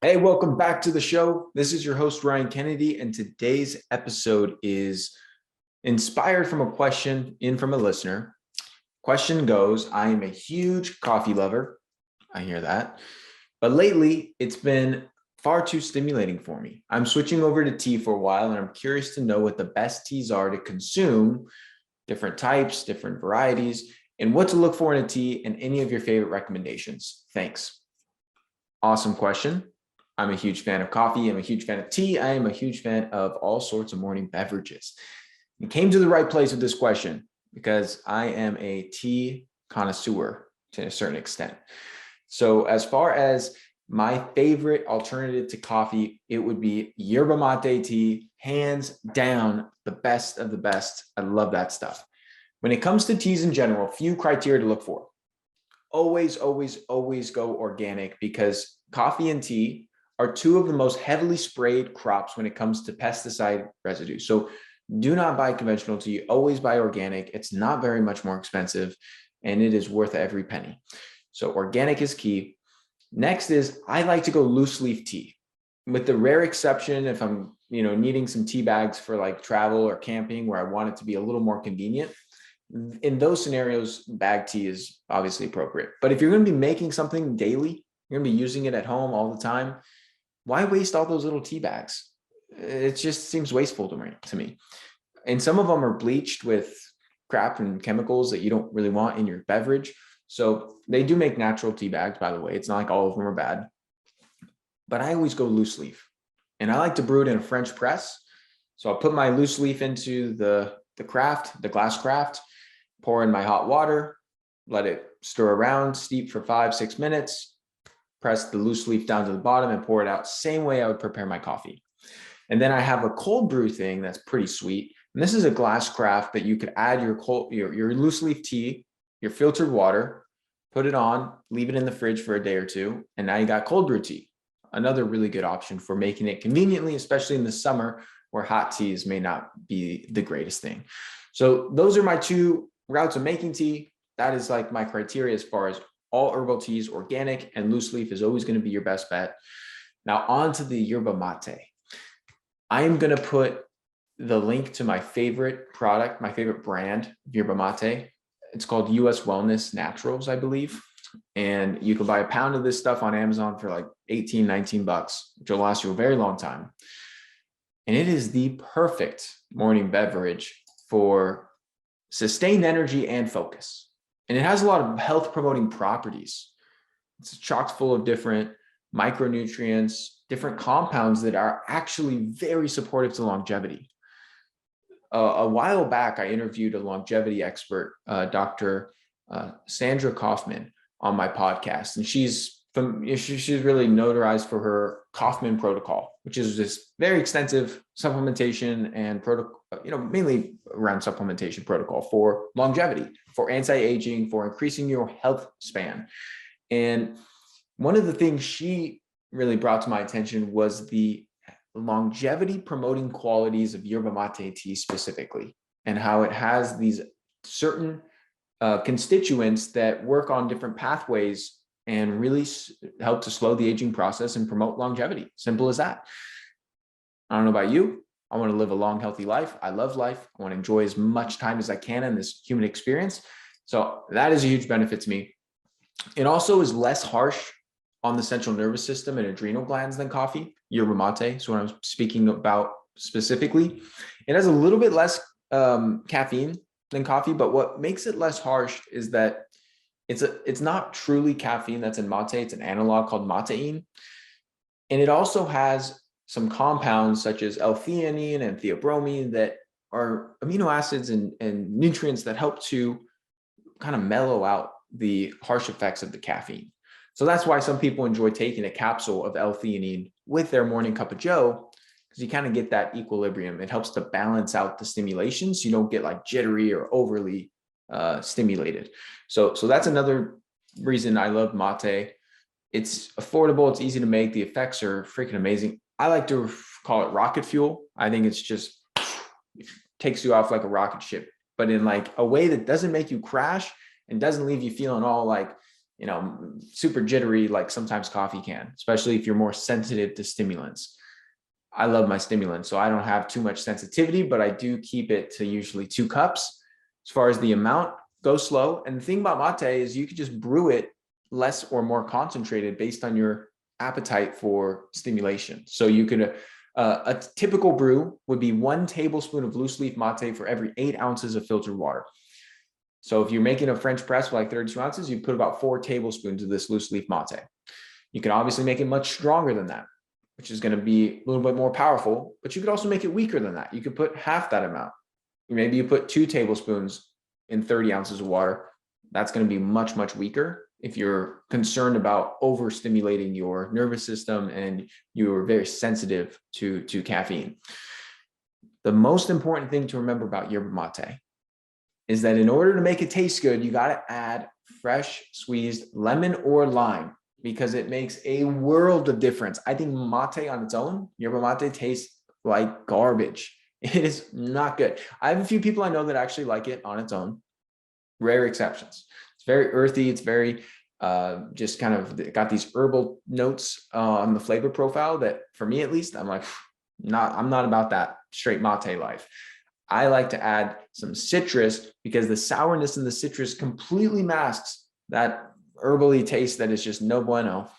Hey, welcome back to the show. This is your host, Ryan Kennedy, and today's episode is inspired from a question in from a listener. Question goes, I am a huge coffee lover. I hear that. But lately, it's been far too stimulating for me. I'm switching over to tea for a while, and I'm curious to know what the best teas are to consume, different types, different varieties, and what to look for in a tea, and any of your favorite recommendations. Thanks. Awesome question. I'm a huge fan of coffee. I'm a huge fan of tea. I am a huge fan of all sorts of morning beverages. You came to the right place with this question because I am a tea connoisseur to a certain extent. So as far as my favorite alternative to coffee, it would be Yerba Mate tea, hands down, the best of the best. I love that stuff. When it comes to teas in general, few criteria to look for. Always, always, always go organic because coffee and tea are two of the most heavily sprayed crops when it comes to pesticide residue. So do not buy conventional tea. Always buy organic. It's not very much more expensive and it is worth every penny. So organic is key. Next is I like to go loose leaf tea, with the rare exception if I'm needing some tea bags for like travel or camping where I want it to be a little more convenient. In those scenarios, bag tea is obviously appropriate. But if you're going to be making something daily, you're going to be using it at home all the time, why waste all those little tea bags? It just seems wasteful to me. And some of them are bleached with crap and chemicals that you don't really want in your beverage. So they do make natural tea bags, by the way. It's not like all of them are bad. But I always go loose leaf. And I like to brew it in a French press. So I'll put my loose leaf into the glass craft, pour in my hot water, let it stir around, steep for 5-6 minutes, press the loose leaf down to the bottom and pour it out. Same way I would prepare my coffee. And then I have a cold brew thing that's pretty sweet. And this is a glass craft that you could add your loose leaf tea, your filtered water, put it on, leave it in the fridge for a day or two. And now you got cold brew tea. Another really good option for making it conveniently, especially in the summer where hot teas may not be the greatest thing. So those are my two routes of making tea. That is like my criteria as far as all herbal teas. Organic and loose leaf is always going to be your best bet. Now on to the Yerba Mate. I am going to put the link to my favorite product, my favorite brand, Yerba Mate. It's called US Wellness Naturals, I believe. And you can buy a pound of this stuff on Amazon for like 18, 19 bucks, which will last you a very long time. And it is the perfect morning beverage for sustained energy and focus. And it has a lot of health promoting properties. It's chock full of different micronutrients, different compounds that are actually very supportive to longevity. A while back, I interviewed a longevity expert, Dr. Sandra Kaufman, on my podcast, and she's really notarized for her Kaufman protocol, which is this very extensive supplementation and protocol, mainly around supplementation protocol for longevity, for anti-aging, for increasing your health span. And one of the things she really brought to my attention was the longevity promoting qualities of Yerba Mate tea specifically, and how it has these certain constituents that work on different pathways and really help to slow the aging process and promote longevity. Simple as that. I don't know about you. I want to live a long, healthy life. I love life. I want to enjoy as much time as I can in this human experience. So that is a huge benefit to me. It also is less harsh on the central nervous system and adrenal glands than coffee, Yerba Mate. So what I'm speaking about specifically, it has a little bit less caffeine than coffee, but what makes it less harsh is that it's not truly caffeine that's in mate. It's an analog called matein. And it also has some compounds such as L-theanine and theobromine that are amino acids and nutrients that help to kind of mellow out the harsh effects of the caffeine. So that's why some people enjoy taking a capsule of L-theanine with their morning cup of joe, because you kind of get that equilibrium. It helps to balance out the stimulation so you don't get like jittery or overly stimulated. So that's another reason I love mate. It's affordable. It's easy to make. The effects are freaking amazing. I like to call it rocket fuel. I think it's just takes you off like a rocket ship, but in like a way that doesn't make you crash and doesn't leave you feeling all like super jittery like sometimes coffee can, especially if you're more sensitive to stimulants. I love my stimulants, so I don't have too much sensitivity, but I do keep it to usually 2 cups. As far as the amount, go slow. And the thing about mate is you could just brew it less or more concentrated based on your appetite for stimulation. So you could, a typical brew would be 1 tablespoon of loose leaf mate for every 8 ounces of filtered water. So if you're making a French press for like 32 ounces, you put about 4 tablespoons of this loose leaf mate. You can obviously make it much stronger than that, which is going to be a little bit more powerful, but you could also make it weaker than that. You could put half that amount. Maybe you put 2 tablespoons in 30 ounces of water. That's going to be much, much weaker if you're concerned about overstimulating your nervous system and you're very sensitive to caffeine. The most important thing to remember about yerba mate is that in order to make it taste good, you got to add fresh squeezed lemon or lime, because it makes a world of difference. I think mate on its own, yerba mate, tastes like garbage. It is not good. I have a few people I know that actually like it on its own. Rare exceptions. It's very earthy. It's very just kind of got these herbal notes on the flavor profile that, for me at least, I'm like, I'm not about that straight mate life. I like to add some citrus because the sourness in the citrus completely masks that herbally taste that is just no bueno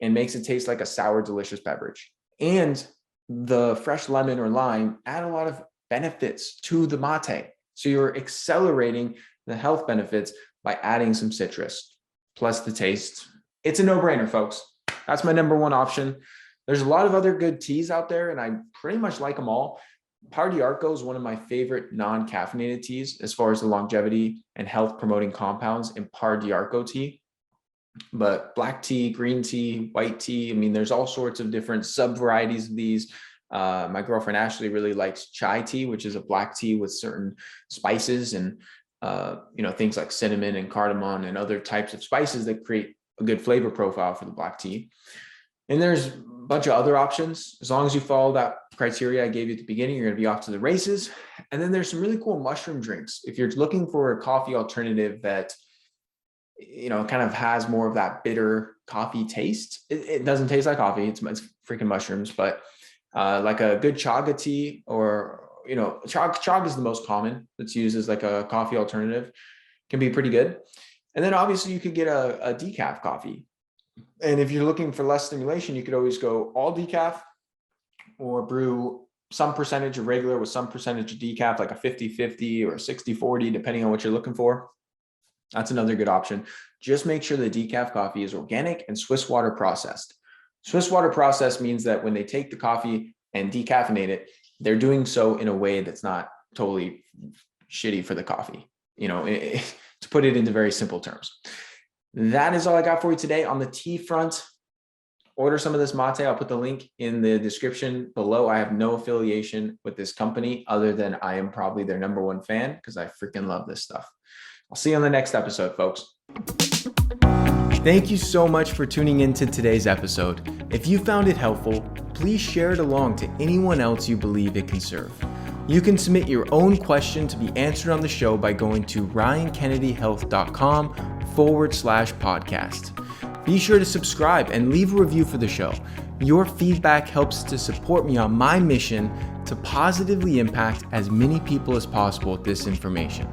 and makes it taste like a sour, delicious beverage. And the fresh lemon or lime add a lot of benefits to the mate. So you're accelerating the health benefits by adding some citrus, plus the taste. It's a no-brainer, folks. That's my number 1 option. There's a lot of other good teas out there, and I pretty much like them all. Par d'Arco is one of my favorite non-caffeinated teas as far as the longevity and health promoting compounds in Par d'Arco tea. But black tea, green tea, white tea, I mean, there's all sorts of different sub varieties of these. My girlfriend Ashley really likes chai tea, which is a black tea with certain spices and things like cinnamon and cardamom and other types of spices that create a good flavor profile for the black tea. And there's a bunch of other options. As long as you follow that criteria I gave you at the beginning, you're going to be off to the races. And then there's some really cool mushroom drinks. If you're looking for a coffee alternative that kind of has more of that bitter coffee taste, it doesn't taste like coffee. It's freaking mushrooms, but like a good chaga tea, or chaga is the most common that's used as like a coffee alternative, can be pretty good. And then obviously you could get a decaf coffee. And if you're looking for less stimulation, you could always go all decaf or brew some percentage of regular with some percentage of decaf, like a 50-50 or a 60-40, depending on what you're looking for. That's another good option. Just make sure the decaf coffee is organic and Swiss water processed. Swiss water processed means that when they take the coffee and decaffeinate it, they're doing so in a way that's not totally shitty for the coffee, to put it into very simple terms. That is all I got for you today on the tea front. Order some of this mate. I'll put the link in the description below. I have no affiliation with this company other than I am probably their number 1 fan because I freaking love this stuff. I'll see you on the next episode, folks. Thank you so much for tuning into today's episode. If you found it helpful, please share it along to anyone else you believe it can serve. You can submit your own question to be answered on the show by going to ryankennedyhealth.com/podcast. Be sure to subscribe and leave a review for the show. Your feedback helps to support me on my mission to positively impact as many people as possible with this information.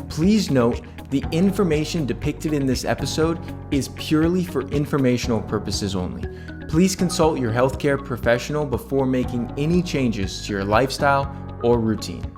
Please note, the information depicted in this episode is purely for informational purposes only. Please consult your healthcare professional before making any changes to your lifestyle or routine.